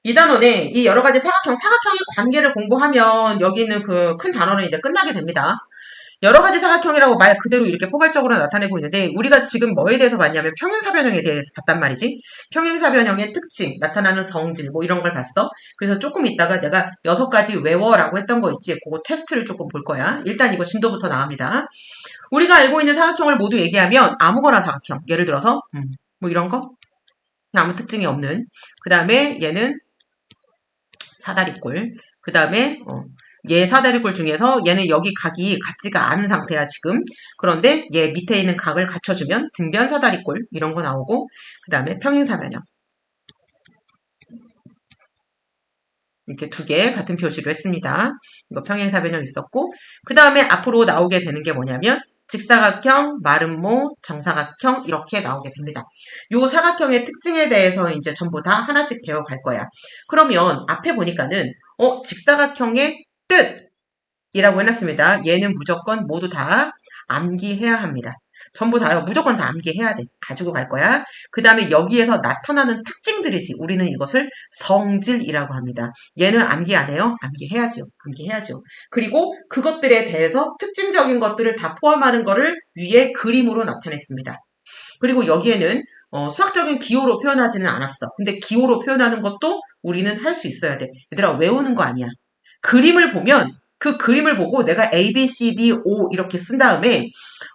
2단원에 이 여러 가지 사각형의 관계를 공부하면 여기 있는 그 큰 단원은 이제 끝나게 됩니다. 여러 가지 사각형이라고 말 그대로 이렇게 포괄적으로 나타내고 있는데 우리가 지금 뭐에 대해서 봤냐면 평행사변형에 대해서 봤단 말이지. 평행사변형의 특징, 나타나는 성질 뭐 이런 걸 봤어. 그래서 조금 있다가 내가 6가지 외워라고 했던 거 있지. 그거 테스트를 조금 볼 거야. 일단 이거 진도부터 나갑니다. 우리가 알고 있는 사각형을 모두 얘기하면 아무거나 사각형. 예를 들어서 뭐 이런 거. 아무 특징이 없는. 그 다음에 얘는 사다리꼴. 그 다음에 얘 사다리꼴 중에서 얘는 여기 각이 같지가 않은 상태야 지금. 그런데 얘 밑에 있는 각을 갖춰주면 등변 사다리꼴 이런 거 나오고 그 다음에 평행사변형 이렇게 2개 같은 표시로 했습니다. 이거 평행사변형 있었고 그 다음에 앞으로 나오게 되는 게 뭐냐면 직사각형, 마름모, 정사각형 이렇게 나오게 됩니다. 요 사각형의 특징에 대해서 이제 전부 다 하나씩 배워갈 거야. 그러면 앞에 보니까는 직사각형의 뜻이라고 해놨습니다. 얘는 무조건 모두 다 암기해야 합니다. 전부 다요. 무조건 다 암기해야 돼. 가지고 갈 거야. 그 다음에 여기에서 나타나는 특징들이지. 우리는 이것을 성질이라고 합니다. 얘는 암기 안 해요? 암기해야죠. 암기해야죠. 그리고 그것들에 대해서 특징적인 것들을 다 포함하는 거를 위에 그림으로 나타냈습니다. 그리고 여기에는 수학적인 기호로 표현하지는 않았어. 근데 기호로 표현하는 것도 우리는 할 수 있어야 돼. 얘들아 외우는 거 아니야. 그림을 보면 그 그림을 보고 내가 A, B, C, D, O 이렇게 쓴 다음에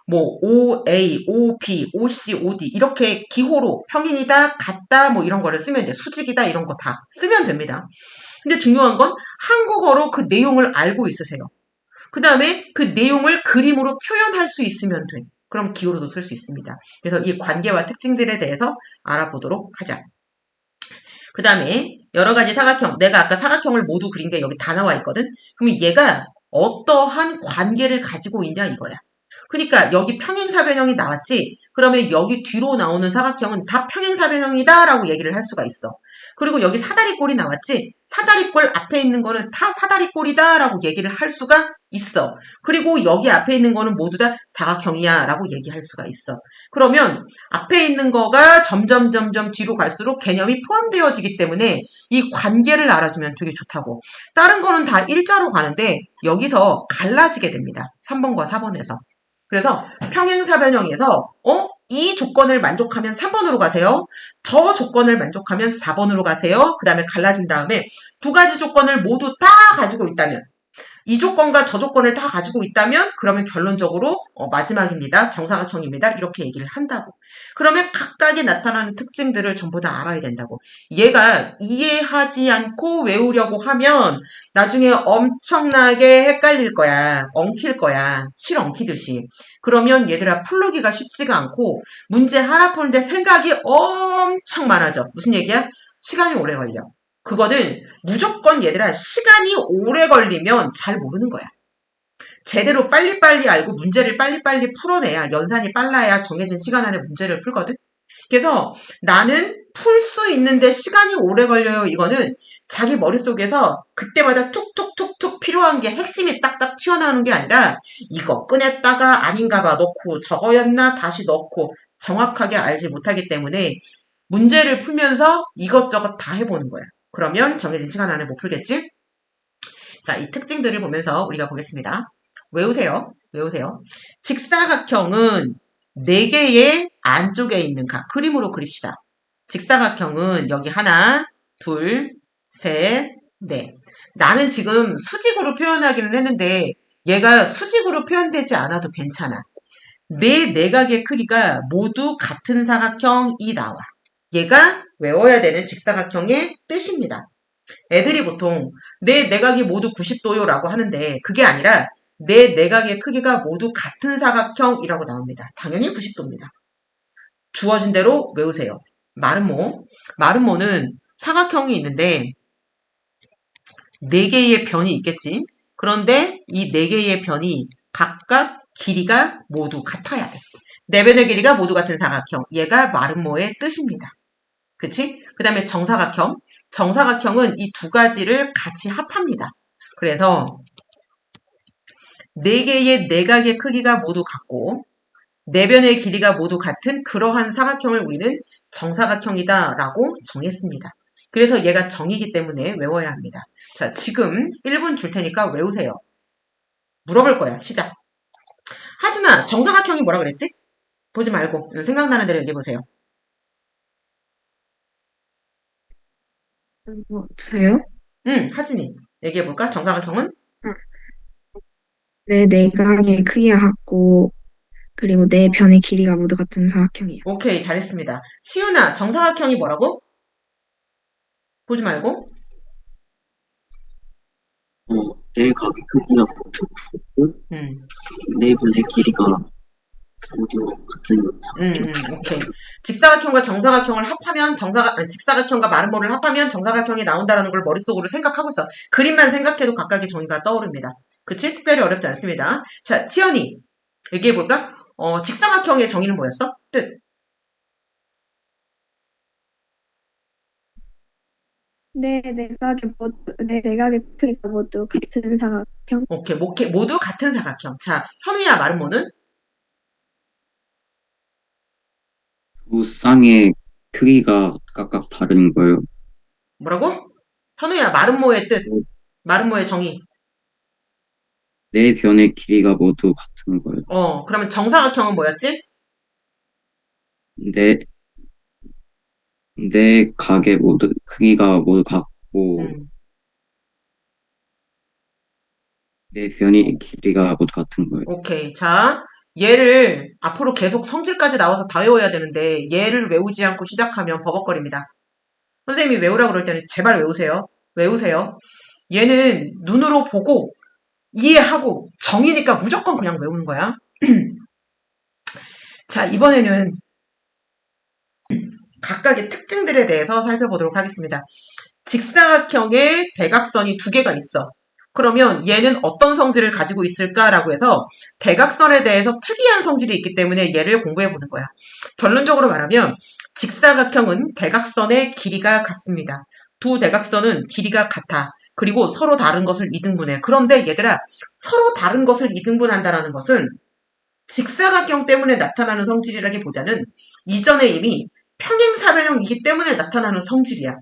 뭐 O, A, O, B, O, C, O, D 이렇게 기호로 평인이다, 같다 뭐 이런 거를 쓰면 돼. 수직이다 이런 거 다 쓰면 됩니다. 근데 중요한 건 한국어로 그 내용을 알고 있으세요. 그 다음에 그 내용을 그림으로 표현할 수 있으면 돼. 그럼 기호로도 쓸 수 있습니다. 그래서 이 관계와 특징들에 대해서 알아보도록 하자. 그 다음에 여러 가지 사각형, 내가 아까 사각형을 모두 그린 게 여기 다 나와 있거든. 그럼 얘가 어떠한 관계를 가지고 있냐 이거야. 그러니까 여기 평행사변형이 나왔지. 그러면 여기 뒤로 나오는 사각형은 다 평행사변형이다 라고 얘기를 할 수가 있어. 그리고 여기 사다리꼴이 나왔지. 사다리꼴 앞에 있는 거는 다 사다리꼴이다 라고 얘기를 할 수가 있어. 그리고 여기 앞에 있는 거는 모두 다 사각형이야 라고 얘기할 수가 있어. 그러면 앞에 있는 거가 점점 뒤로 갈수록 개념이 포함되어지기 때문에 이 관계를 알아주면 되게 좋다고. 다른 거는 다 일자로 가는데 여기서 갈라지게 됩니다. 3번과 4번에서. 그래서 평행사변형에서 이 조건을 만족하면 3번으로 가세요. 저 조건을 만족하면 4번으로 가세요. 그 다음에 갈라진 다음에 2가지 조건을 모두 다 가지고 있다면 이 조건과 저 조건을 다 가지고 있다면 그러면 결론적으로 마지막입니다. 정사각형입니다. 이렇게 얘기를 한다고. 그러면 각각이 나타나는 특징들을 전부 다 알아야 된다고. 얘가 이해하지 않고 외우려고 하면 나중에 엄청나게 헷갈릴 거야. 엉킬 거야. 실 엉키듯이. 그러면 얘들아 풀르기가 쉽지가 않고 문제 하나 푸는데 생각이 엄청 많아져. 무슨 얘기야? 시간이 오래 걸려. 그거는 무조건 얘들아 시간이 오래 걸리면 잘 모르는 거야. 제대로 빨리빨리 알고 문제를 빨리빨리 풀어내야 연산이 빨라야 정해진 시간 안에 문제를 풀거든. 그래서 나는 풀 수 있는데 시간이 오래 걸려요. 이거는 자기 머릿속에서 그때마다 툭툭툭툭 필요한 게 핵심이 딱딱 튀어나오는 게 아니라 이거 꺼냈다가 아닌가 봐 넣고 저거였나 다시 넣고 정확하게 알지 못하기 때문에 문제를 풀면서 이것저것 다 해보는 거야. 그러면 정해진 시간 안에 못 풀겠지? 자, 이 특징들을 보면서 우리가 보겠습니다. 외우세요. 외우세요. 직사각형은 4개의 안쪽에 있는 각. 그림으로 그립시다. 직사각형은 여기 하나, 둘, 셋, 넷. 나는 지금 수직으로 표현하기는 했는데 얘가 수직으로 표현되지 않아도 괜찮아. 내 내각의 크기가 모두 같은 사각형이 나와. 얘가 외워야 되는 직사각형의 뜻입니다. 애들이 보통 내 내각이 모두 90도요 라고 하는데 그게 아니라 내 내각의 크기가 모두 같은 사각형이라고 나옵니다. 당연히 90도입니다. 주어진 대로 외우세요. 마름모. 마름모는 사각형이 있는데 4개의 변이 있겠지. 그런데 이 4개의 변이 각각 길이가 모두 같아야 돼. 4변의 길이가 모두 같은 사각형. 얘가 마름모의 뜻입니다. 그치? 그 다음에 정사각형. 정사각형은 이 2가지를 같이 합합니다. 그래서 4개의 내각의 크기가 모두 같고 4변의 길이가 모두 같은 그러한 사각형을 우리는 정사각형이다 라고 정했습니다. 그래서 얘가 정이기 때문에 외워야 합니다. 자, 지금 1분 줄 테니까 외우세요. 물어볼 거야. 시작. 하진아, 정사각형이 뭐라 그랬지? 보지 말고 생각나는 대로 얘기해보세요. 저요? 하진이. 얘기해볼까? 정사각형은? 아, 네, 내각의 크기가 같고, 그리고 네 변의 길이가 모두 같은 사각형이요. 오케이, 잘했습니다. 시윤아, 정사각형이 뭐라고? 보지 말고. 내 각의 크기가 모두 같고, 음, 네 변의 길이가 모두 같은 사각형. 오케이. 직사각형과 정사각형을 합하면 직사각형과 마름모를 합하면 정사각형이 나온다는 걸 머릿속으로 생각하고 있어. 그림만 생각해도 각각의 정의가 떠오릅니다. 그치? 특별히 어렵지 않습니다. 자, 치연이 얘기해볼까? 직사각형의 정의는 뭐였어? 뜻. 네, 내각의 크기가 모두 같은 사각형. 오케이. 모두 같은 사각형. 자, 현우야, 마름모는? 두 쌍의 크기가 각각 다른 거예요. 뭐라고? 현우야, 마름모의 뜻. 마름모의 정의. 네 변의 길이가 모두 같은 거예요. 그러면 정사각형은 뭐였지? 네, 네 각의 모두 크기가 모두 같고, 음, 네 변의 길이가 모두 같은 거예요. 오케이. 자, 얘를 앞으로 계속 성질까지 나와서 다 외워야 되는데 얘를 외우지 않고 시작하면 버벅거립니다. 선생님이 외우라 그럴 때는 제발 외우세요. 외우세요. 얘는 눈으로 보고 이해하고 정이니까 무조건 그냥 외우는 거야. 자, 이번에는 각각의 특징들에 대해서 살펴보도록 하겠습니다. 직사각형의 대각선이 두 개가 있어. 그러면 얘는 어떤 성질을 가지고 있을까라고 해서 대각선에 대해서 특이한 성질이 있기 때문에 얘를 공부해 보는 거야. 결론적으로 말하면 직사각형은 대각선의 길이가 같습니다. 두 대각선은 길이가 같아. 그리고 서로 다른 것을 이등분해. 그런데 얘들아, 서로 다른 것을 이등분한다는 것은 직사각형 때문에 나타나는 성질이라기보다는 이전에 이미 평행사변형이기 때문에 나타나는 성질이야.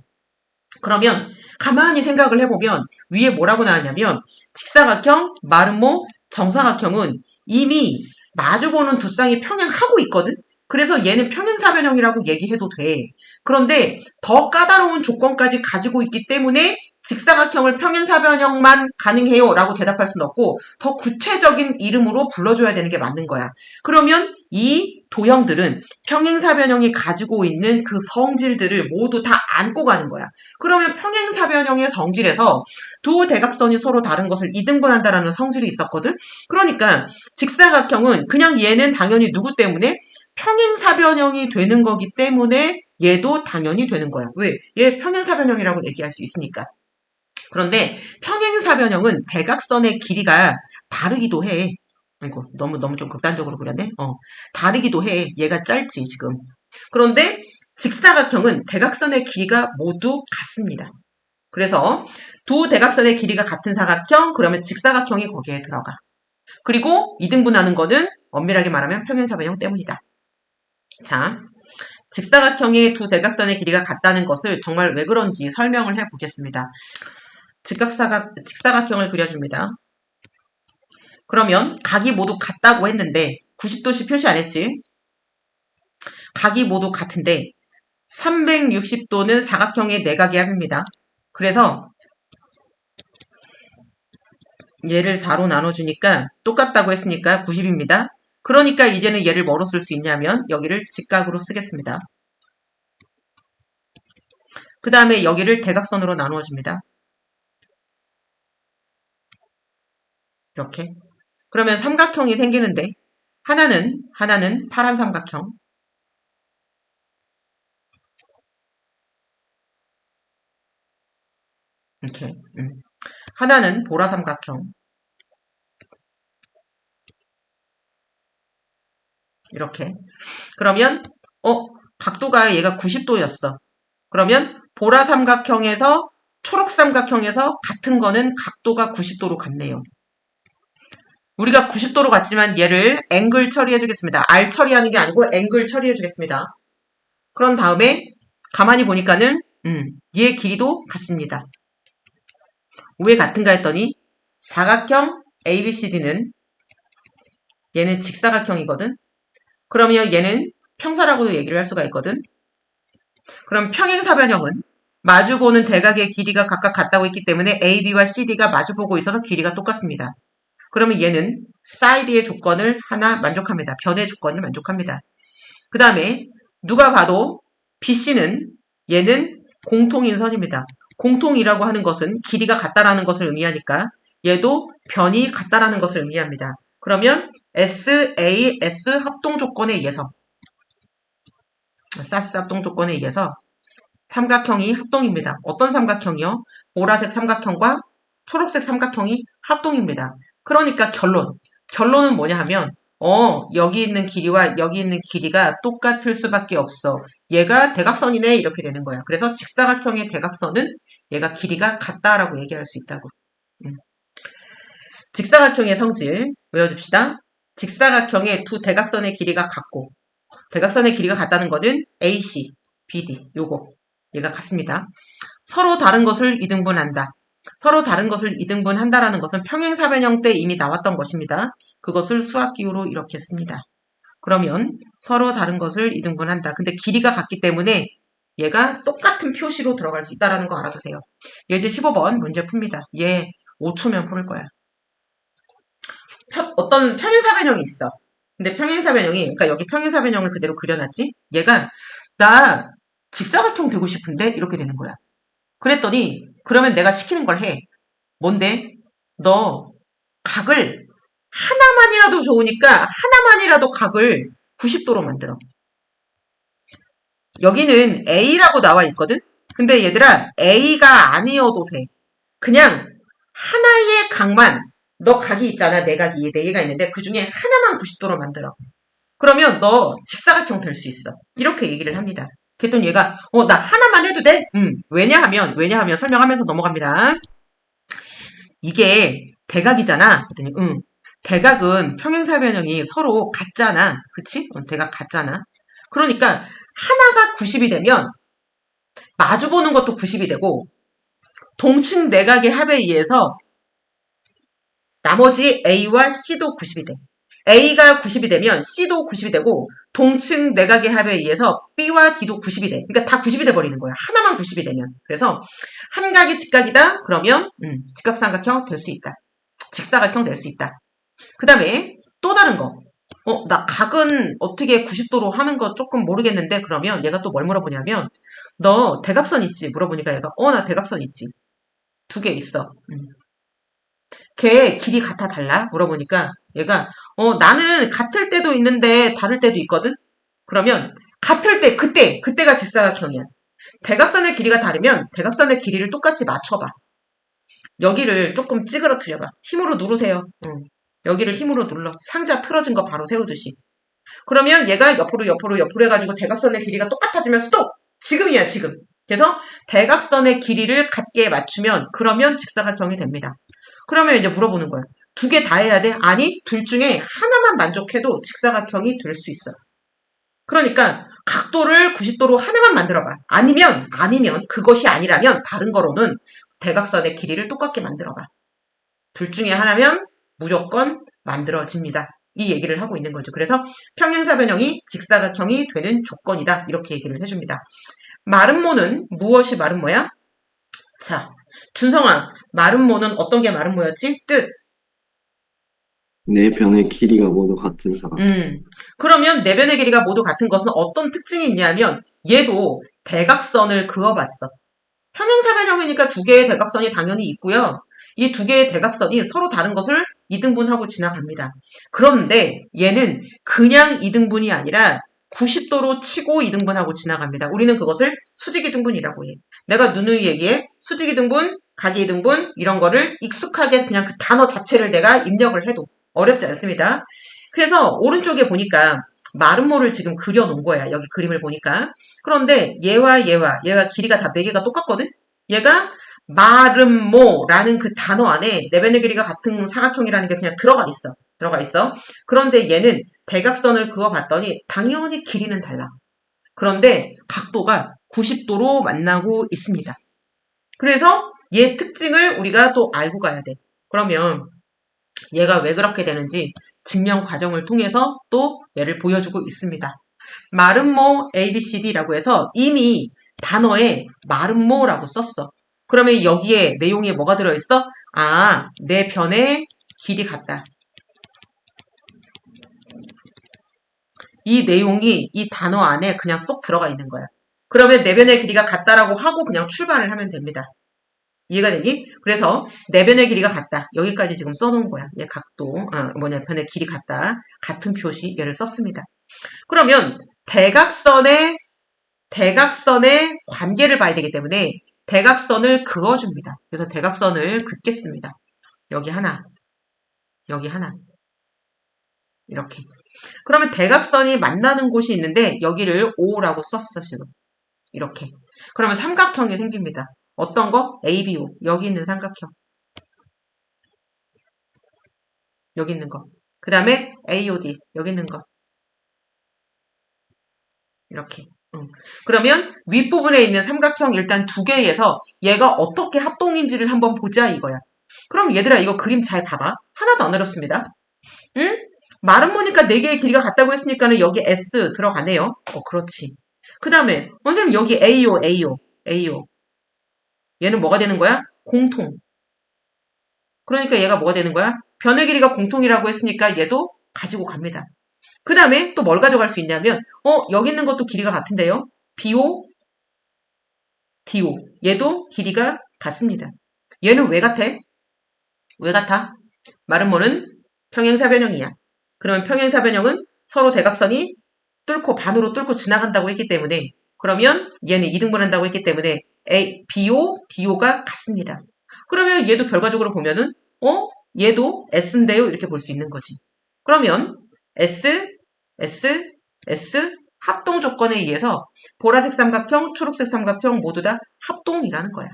그러면 가만히 생각을 해보면 위에 뭐라고 나왔냐면 직사각형, 마름모, 정사각형은 이미 마주보는 두 쌍이 평행하고 있거든. 그래서 얘는 평행사변형이라고 얘기해도 돼. 그런데 더 까다로운 조건까지 가지고 있기 때문에 직사각형을 평행사변형만 가능해요 라고 대답할 수는 없고 더 구체적인 이름으로 불러줘야 되는 게 맞는 거야. 그러면 이 도형들은 평행사변형이 가지고 있는 그 성질들을 모두 다 안고 가는 거야. 그러면 평행사변형의 성질에서 두 대각선이 서로 다른 것을 이등분한다라는 성질이 있었거든. 그러니까 직사각형은 그냥 얘는 당연히 누구 때문에 평행사변형이 되는 거기 때문에 얘도 당연히 되는 거야. 왜? 얘 평행사변형이라고 얘기할 수 있으니까. 그런데 평행사변형은 대각선의 길이가 다르기도 해. 아이고, 너무 좀 극단적으로 그렸네. 다르기도 해. 얘가 짧지, 지금. 그런데 직사각형은 대각선의 길이가 모두 같습니다. 그래서 두 대각선의 길이가 같은 사각형, 그러면 직사각형이 거기에 들어가. 그리고 이등분하는 거는 엄밀하게 말하면 평행사변형 때문이다. 자, 직사각형의 두 대각선의 길이가 같다는 것을 정말 왜 그런지 설명을 해보겠습니다. 직사각형을 그려줍니다. 그러면 각이 모두 같다고 했는데 90도씩 표시 안 했지? 각이 모두 같은데 360도는 사각형의 내각이 합니다. 그래서 얘를 4로 나눠주니까 똑같다고 했으니까 90입니다. 그러니까 이제는 얘를 뭐로 쓸 수 있냐면 여기를 직각으로 쓰겠습니다. 그 다음에 여기를 대각선으로 나누어줍니다. 이렇게. 그러면 삼각형이 생기는데 하나는 파란 삼각형, 이렇게. 하나는 보라 삼각형, 이렇게. 그러면 각도가 얘가 90도였어. 그러면 보라 삼각형에서 초록 삼각형에서 같은 거는 각도가 90도로 같네요. 우리가 90도로 갔지만 얘를 앵글 처리해 주겠습니다. R 처리하는 게 아니고 앵글 처리해 주겠습니다. 그런 다음에 가만히 보니까는 얘 길이도 같습니다. 왜 같은가 했더니 사각형 ABCD는 얘는 직사각형이거든. 그러면 얘는 평사라고도 얘기를 할 수가 있거든. 그럼 평행사변형은 마주보는 대각의 길이가 각각 같다고 했기 때문에 AB와 CD가 마주보고 있어서 길이가 똑같습니다. 그러면 얘는 사이드의 조건을 하나 만족합니다. 변의 조건을 만족합니다. 그 다음에 누가 봐도 BC는 얘는 공통인 선입니다. 공통이라고 하는 것은 길이가 같다라는 것을 의미하니까 얘도 변이 같다라는 것을 의미합니다. 그러면 SAS 합동 조건에 의해서 SAS 합동 조건에 의해서 삼각형이 합동입니다. 어떤 삼각형이요? 보라색 삼각형과 초록색 삼각형이 합동입니다. 그러니까 결론은 뭐냐 하면 여기 있는 길이와 여기 있는 길이가 똑같을 수밖에 없어. 얘가 대각선이네 이렇게 되는 거야. 그래서 직사각형의 대각선은 얘가 길이가 같다라고 얘기할 수 있다고. 직사각형의 성질 외워줍시다. 직사각형의 두 대각선의 길이가 같고 대각선의 길이가 같다는 거는 AC, BD 요거 얘가 같습니다. 서로 다른 것을 이등분한다. 서로 다른 것을 이등분한다라는 것은 평행사변형 때 이미 나왔던 것입니다. 그것을 수학기호로 이렇게 씁니다. 그러면 서로 다른 것을 이등분한다. 근데 길이가 같기 때문에 얘가 똑같은 표시로 들어갈 수 있다는 거 알아두세요. 예제 15번 문제 풉니다. 얘 5초면 풀을 거야. 어떤 평행사변형이 있어. 근데 평행사변형이, 그러니까 여기 평행사변형을 그대로 그려놨지? 얘가 나 직사각형 되고 싶은데 이렇게 되는 거야. 그랬더니 그러면 내가 시키는 걸 해. 뭔데? 너 각을 하나만이라도 좋으니까 하나만이라도 각을 90도로 만들어. 여기는 A라고 나와 있거든? 근데 얘들아 A가 아니어도 돼. 그냥 하나의 각만 너 각이 있잖아. 네 개가 있는데 그 중에 하나만 90도로 만들어. 그러면 너 직사각형 될 수 있어. 이렇게 얘기를 합니다. 그랬더니 얘가 나 하나만 해도 돼? 왜냐하면 설명하면서 넘어갑니다. 이게 대각이잖아. 그랬더니 대각은 평행사변형이 서로 같잖아. 그치? 대각 같잖아. 그러니까 하나가 90이 되면 마주보는 것도 90이 되고 동층 내각의 합에 의해서 나머지 A와 C도 90이 돼. A가 90이 되면 C도 90이 되고 동층 내각의 합에 의해서 B와 D도 90이 돼. 그러니까 다 90이 돼버리는 거야. 하나만 90이 되면. 그래서 한 각이 직각이다? 그러면 직각삼각형 될 수 있다. 직사각형 될 수 있다. 그 다음에 또 다른 거. 나 각은 어떻게 90도로 하는 거 조금 모르겠는데 그러면 얘가 또 뭘 물어보냐면 너 대각선 있지? 물어보니까 얘가 나 대각선 있지. 2개 있어. 걔 길이 같아 달라? 물어보니까 얘가 나는 같을 때도 있는데 다를 때도 있거든? 그러면 같을 때 그때가 직사각형이야. 대각선의 길이가 다르면 대각선의 길이를 똑같이 맞춰봐. 여기를 조금 찌그러뜨려봐. 힘으로 누르세요. 여기를 힘으로 눌러. 상자 틀어진 거 바로 세우듯이. 그러면 얘가 옆으로 해가지고 대각선의 길이가 똑같아지면 스톱! 지금이야 지금. 그래서 대각선의 길이를 같게 맞추면 그러면 직사각형이 됩니다. 그러면 이제 물어보는 거야. 2개 다 해야 돼? 아니, 둘 중에 하나만 만족해도 직사각형이 될 수 있어. 그러니까 각도를 90도로 하나만 만들어봐. 아니면 그것이 아니라면 다른 거로는 대각선의 길이를 똑같게 만들어봐. 둘 중에 하나면 무조건 만들어집니다. 이 얘기를 하고 있는 거죠. 그래서 평행사변형이 직사각형이 되는 조건이다. 이렇게 얘기를 해줍니다. 마름모는 무엇이 마름모야? 자, 준성아, 마름모는 어떤 게 마름모였지? 뜻. 네 변의 길이가 모두 같은 사각. 그러면 네 변의 길이가 모두 같은 것은 어떤 특징이 있냐면 얘도 대각선을 그어봤어. 평행사변형이니까 2개의 대각선이 당연히 있고요. 이 2개의 대각선이 서로 다른 것을 이등분하고 지나갑니다. 그런데 얘는 그냥 이등분이 아니라 90도로 치고 이등분하고 지나갑니다. 우리는 그것을 수직이등분이라고 해. 내가 누누이 얘기해. 수직이등분, 각이등분 이런 거를 익숙하게 그냥 그 단어 자체를 내가 입력을 해도 어렵지 않습니다. 그래서 오른쪽에 보니까 마름모를 지금 그려놓은 거야. 여기 그림을 보니까. 그런데 얘와 길이가 다 4개가 똑같거든? 얘가 마름모라는 그 단어 안에 네 변의 길이가 같은 사각형이라는 게 그냥 들어가 있어. 그런데 얘는 대각선을 그어봤더니 당연히 길이는 달라. 그런데 각도가 90도로 만나고 있습니다. 그래서 얘 특징을 우리가 또 알고 가야 돼. 그러면 얘가 왜 그렇게 되는지 증명 과정을 통해서 또 얘를 보여주고 있습니다. 마름모 ABCD라고 해서 이미 단어에 마름모라고 썼어. 그러면 여기에 내용에 뭐가 들어있어? 아, 내 변의 길이 같다. 이 내용이 이 단어 안에 그냥 쏙 들어가 있는 거야. 그러면 내 변의 길이가 같다라고 하고 그냥 출발을 하면 됩니다. 이해가 되니? 그래서 내 변의 길이가 같다. 여기까지 지금 써놓은 거야. 얘 각도, 변의 길이 같다. 같은 표시 얘를 썼습니다. 그러면 대각선의 관계를 봐야 되기 때문에 대각선을 그어줍니다. 그래서 대각선을 긋겠습니다. 여기 하나, 여기 하나. 이렇게. 그러면 대각선이 만나는 곳이 있는데 여기를 O라고 썼어, 지금. 이렇게. 그러면 삼각형이 생깁니다. 어떤 거? ABO. 여기 있는 삼각형. 여기 있는 거. 그 다음에 AOD. 여기 있는 거. 이렇게. 그러면 윗부분에 있는 삼각형 일단 두 개에서 얘가 어떻게 합동인지를 한번 보자 이거야. 그럼 얘들아 이거 그림 잘 봐봐. 하나도 안 어렵습니다. 응? 마름모니까 4개의 길이가 같다고 했으니까는 여기 S 들어가네요. 그렇지. 그 다음에 선생님 여기 AO. 얘는 뭐가 되는 거야? 공통. 그러니까 얘가 뭐가 되는 거야? 변의 길이가 공통이라고 했으니까 얘도 가지고 갑니다. 그 다음에 또 뭘 가져갈 수 있냐면 여기 있는 것도 길이가 같은데요. BO, DO. 얘도 길이가 같습니다. 얘는 왜 같아? 왜 같아? 마름모는 평행사변형이야. 그러면 평행사변형은 서로 대각선이 반으로 뚫고 지나간다고 했기 때문에 그러면 얘는 이등분한다고 했기 때문에 BO, DO가 같습니다. 그러면 얘도 결과적으로 보면은 얘도 S인데요? 이렇게 볼 수 있는 거지. 그러면 S 합동 조건에 의해서 보라색 삼각형, 초록색 삼각형 모두 다 합동이라는 거야.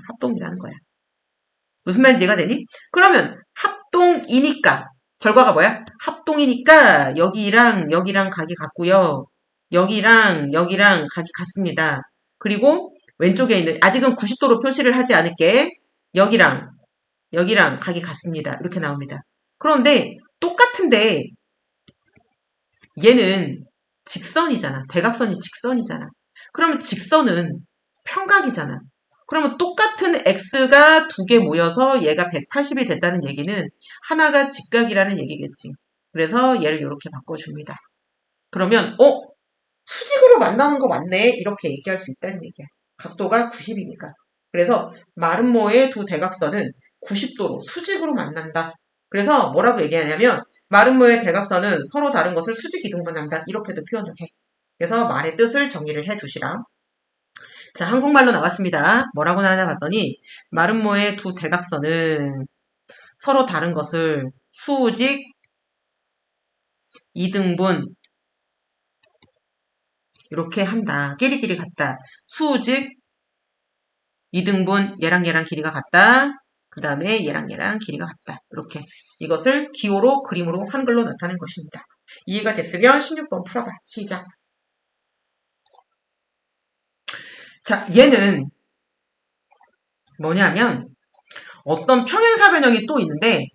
무슨 말인지 이해가 되니? 그러면 합동이니까 결과가 뭐야? 합동이니까 여기랑 각이 같고요. 여기랑 각이 같습니다. 그리고 왼쪽에 있는 아직은 90도로 표시를 하지 않을게. 여기랑 각이 같습니다. 이렇게 나옵니다. 그런데 똑같은데 얘는 직선이잖아. 대각선이 직선이잖아. 그러면 직선은 평각이잖아. 그러면 똑같은 x가 2개 모여서 얘가 180이 됐다는 얘기는 하나가 직각이라는 얘기겠지. 그래서 얘를 이렇게 바꿔줍니다. 그러면 수직으로 만나는 거 맞네. 이렇게 얘기할 수 있다는 얘기야. 각도가 90이니까. 그래서 마름모의 두 대각선은 90도로 수직으로 만난다. 그래서 뭐라고 얘기하냐면 마름모의 대각선은 서로 다른 것을 수직 이등분한다. 이렇게도 표현을 해. 그래서 말의 뜻을 정리를 해 두시라. 자, 한국말로 나왔습니다. 뭐라고 나왔나 봤더니 마름모의 두 대각선은 서로 다른 것을 수직 이등분 이렇게 한다. 끼리끼리 같다. 수직 이등분 얘랑 길이가 같다. 그 다음에 얘랑 길이가 같다. 이렇게 이것을 기호로 그림으로 한글로 나타낸 것입니다. 이해가 됐으면 16번 풀어봐. 시작. 자, 얘는 뭐냐면 어떤 평행사변형이 또 있는데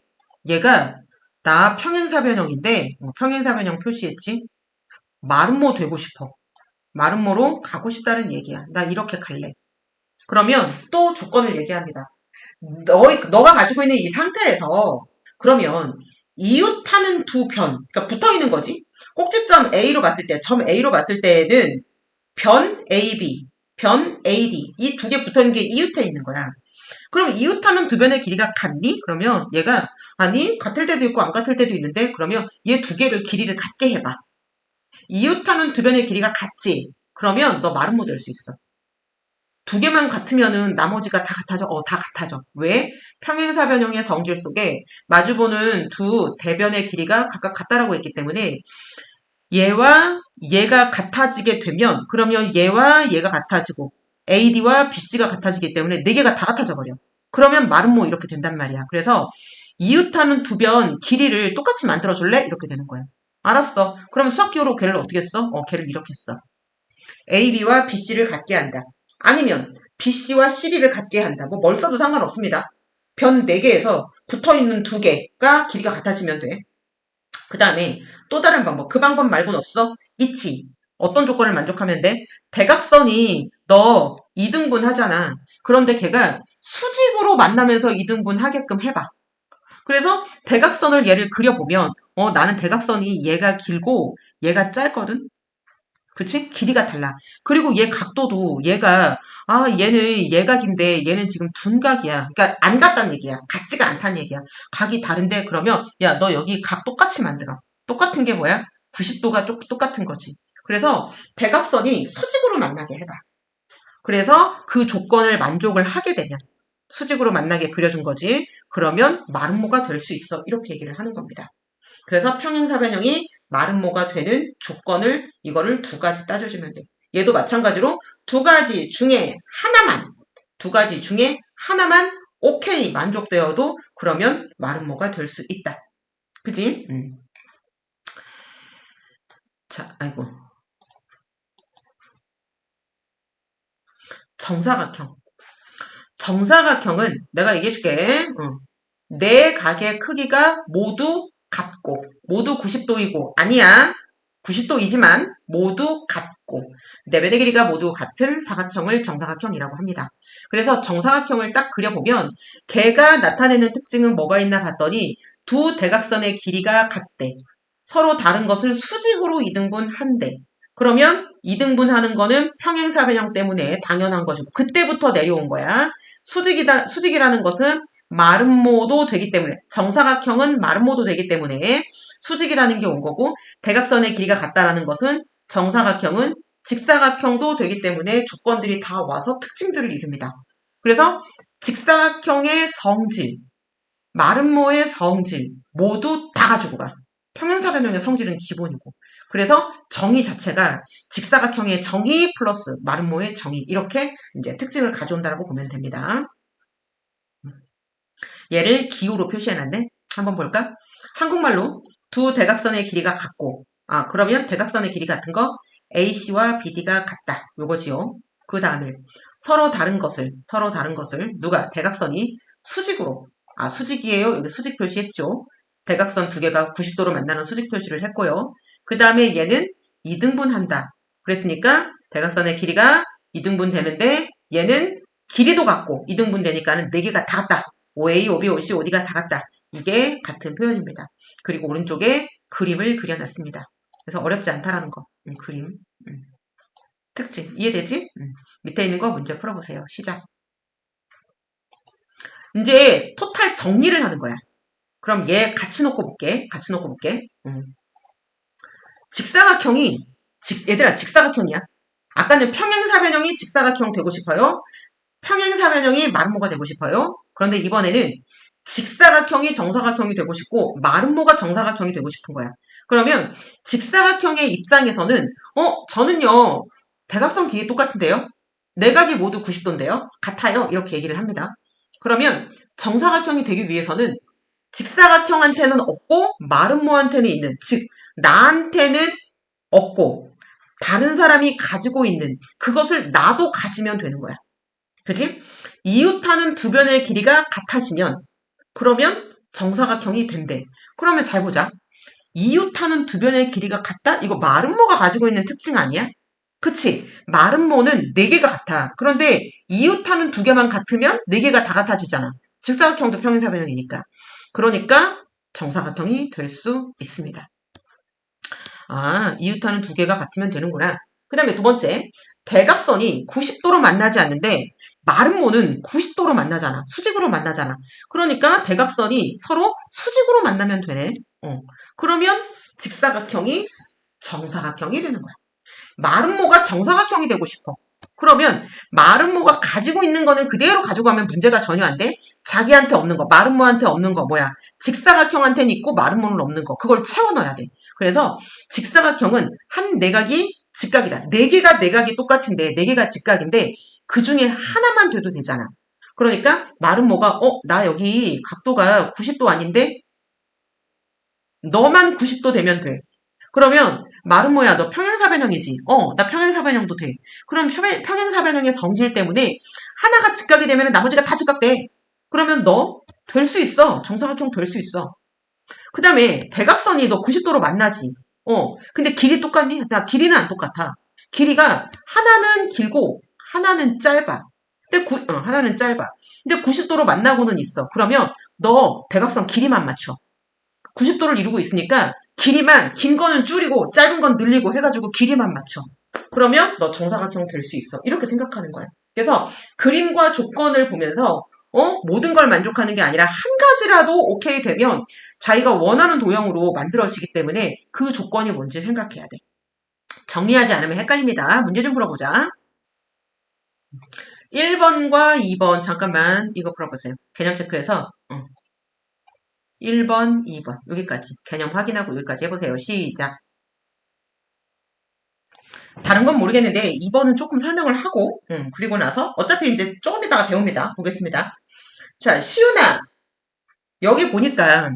얘가 나 평행사변형인데 평행사변형 표시했지? 마름모 되고 싶어. 마름모로 가고 싶다는 얘기야. 나 이렇게 갈래. 그러면 또 조건을 얘기합니다. 너가 가지고 있는 이 상태에서 그러면 이웃하는 두 변, 그러니까 붙어 있는 거지. 꼭지점 A로 봤을 때, 점 A로 봤을 때는 변 AB, 변 AD 이 두 개 붙어 있는 게 이웃해 있는 거야. 그럼 이웃하는 두 변의 길이가 같니? 그러면 얘가 아니 같을 때도 있고 안 같을 때도 있는데 그러면 얘 두 개를 길이를 같게 해봐. 이웃하는 두 변의 길이가 같지? 그러면 너 마름모 될 수 있어. 두 개만 같으면은 나머지가 다 같아져? 다 같아져. 왜? 평행사변형의 성질 속에 마주보는 두 대변의 길이가 각각 같다라고 했기 때문에 얘와 얘가 같아지게 되면 그러면 얘와 얘가 같아지고 AD와 BC가 같아지기 때문에 네 개가 다 같아져 버려. 그러면 마름모 이렇게 된단 말이야. 그래서 이웃하는 두 변 길이를 똑같이 만들어줄래? 이렇게 되는 거야. 알았어. 그럼 수학기호로 걔를 어떻게 써? 걔를 이렇게 써. AB와 BC를 같게 한다. 아니면 BC와 CD를 같게 한다. 뭐 뭘 써도 상관없습니다. 변 4개에서 붙어있는 2개가 길이가 같아지면 돼. 그 다음에 또 다른 방법. 그 방법 말고는 없어? 있지. 어떤 조건을 만족하면 돼? 대각선이 너 2등분 하잖아. 그런데 걔가 수직으로 만나면서 2등분 하게끔 해봐. 그래서 대각선을 얘를 그려보면 나는 대각선이 얘가 길고 얘가 짧거든? 그치? 길이가 달라. 그리고 얘 각도도 얘가 얘는 얘가 긴데 얘는 지금 둔각이야. 그러니까 안 같다는 얘기야. 같지가 않다는 얘기야. 각이 다른데 그러면 야 너 여기 각 똑같이 만들어. 똑같은 게 뭐야? 90도가 똑같은 거지. 그래서 대각선이 수직으로 만나게 해봐. 그래서 그 조건을 만족을 하게 되면 수직으로 만나게 그려준 거지. 그러면 마름모가 될 수 있어. 이렇게 얘기를 하는 겁니다. 그래서 평행사변형이 마름모가 되는 조건을 이거를 2가지 따져주면 돼. 얘도 마찬가지로 2가지 중에 하나만 오케이 만족되어도 그러면 마름모가 될 수 있다. 그지? 자, 아이고. 정사각형. 정사각형은 내가 얘기해줄게. 네 각의 크기가 모두 같고 모두 90도이고 아니야. 90도이지만 모두 같고 네 변의 길이가 모두 같은 사각형을 정사각형이라고 합니다. 그래서 정사각형을 딱 그려보면 걔가 나타내는 특징은 뭐가 있나 봤더니 두 대각선의 길이가 같대. 서로 다른 것을 수직으로 2등분 한대. 그러면 2등분 하는 거는 평행사변형 때문에 당연한 것이고 그때부터 내려온 거야. 수직이라는 것은 마름모도 되기 때문에 정사각형은 마름모도 되기 때문에 수직이라는 게 온 거고 대각선의 길이가 같다라는 것은 정사각형은 직사각형도 되기 때문에 조건들이 다 와서 특징들을 이룹니다. 그래서 직사각형의 성질, 마름모의 성질 모두 다 가지고 가. 평행사변형의 성질은 기본이고 그래서 정의 자체가 직사각형의 정의 플러스 마름모의 정의 이렇게 이제 특징을 가져온다고 보면 됩니다. 얘를 기호로 표시해놨네. 한번 볼까? 한국말로 두 대각선의 길이가 같고 그러면 대각선의 길이 같은 거 AC와 BD가 같다. 요거지요. 그 다음에 서로 다른 것을 누가 대각선이 수직으로 수직이에요. 여기 수직 표시했죠. 대각선 2개가 90도로 만나는 수직 표시를 했고요. 그 다음에 얘는 2등분한다. 그랬으니까 대각선의 길이가 2등분 되는데 얘는 길이도 같고 2등분 되니까는 4개가 다 같다. OA, OB, OC, OD가 다 같다. 이게 같은 표현입니다. 그리고 오른쪽에 그림을 그려놨습니다. 그래서 어렵지 않다라는 거. 그림. 특징. 이해되지? 밑에 있는 거 문제 풀어보세요. 시작. 이제 토탈 정리를 하는 거야. 그럼 얘 같이 놓고 볼게. 직사각형이 얘들아 직사각형이야. 아까는 평행사변형이 직사각형 되고 싶어요. 평행사변형이 마름모가 되고 싶어요. 그런데 이번에는 직사각형이 정사각형이 되고 싶고 마름모가 정사각형이 되고 싶은 거야. 그러면 직사각형의 입장에서는 저는요 대각선 길이 똑같은데요. 내각이 모두 90도인데요. 같아요. 이렇게 얘기를 합니다. 그러면 정사각형이 되기 위해서는 직사각형한테는 없고 마름모한테는 있는, 즉 나한테는 없고 다른 사람이 가지고 있는 그것을 나도 가지면 되는 거야. 그치? 이웃하는 두 변의 길이가 같아지면 그러면 정사각형이 된대. 그러면 잘 보자. 이웃하는 두 변의 길이가 같다? 이거 마름모가 가지고 있는 특징 아니야? 그치? 마름모는 4개가 같아. 그런데 이웃하는 2개만 같으면 4개가 다 같아지잖아. 직사각형도 평행사변형이니까. 그러니까 정사각형이 될 수 있습니다. 이웃하는 2개가 같으면 되는구나. 그 다음에 두 번째, 대각선이 90도로 만나지 않는데 마름모는 90도로 만나잖아. 수직으로 만나잖아. 그러니까 대각선이 서로 수직으로 만나면 되네. 그러면 직사각형이 정사각형이 되는 거야. 마름모가 정사각형이 되고 싶어. 그러면 마름모가 가지고 있는 거는 그대로 가지고 가면 문제가 전혀 안 돼. 자기한테 없는 거, 마름모한테 없는 거 뭐야? 직사각형한테는 있고 마름모는 없는 거. 그걸 채워 넣어야 돼. 그래서 직사각형은 한 내각이 직각이다. 4개가 내각이 똑같은데 4개가 직각인데 그 중에 하나만 돼도 되잖아. 그러니까 마름모가 나 여기 각도가 90도 아닌데 너만 90도 되면 돼. 그러면 마름모야, 너 평행사변형이지? 나 평행사변형도 돼. 그럼 평행사변형의 성질 때문에 하나가 직각이 되면 나머지가 다 직각돼. 그러면 너 될 수 있어. 정사각형 될 수 있어. 그 다음에 대각선이 너 90도로 만나지. 근데 길이 똑같니? 나 길이는 안 똑같아. 길이가 하나는 길고 하나는 짧아. 근데 하나는 짧아. 근데 90도로 만나고는 있어. 그러면 너 대각선 길이만 맞춰. 90도를 이루고 있으니까 길이만 긴 거는 줄이고 짧은 건 늘리고 해가지고 길이만 맞춰. 그러면 너 정사각형 될 수 있어. 이렇게 생각하는 거야. 그래서 그림과 조건을 보면서 모든 걸 만족하는 게 아니라 한 가지라도 오케이 되면 자기가 원하는 도형으로 만들어지기 때문에 그 조건이 뭔지 생각해야 돼. 정리하지 않으면 헷갈립니다. 문제 좀 풀어보자. 1번과 2번 잠깐만 이거 풀어보세요. 개념 체크해서 1번, 2번 여기까지 개념 확인하고 여기까지 해보세요. 시작. 다른 건 모르겠는데 2번은 조금 설명을 하고 그리고 나서 어차피 이제 조금 이따가 배웁니다. 보겠습니다. 자, 시윤아 여기 보니까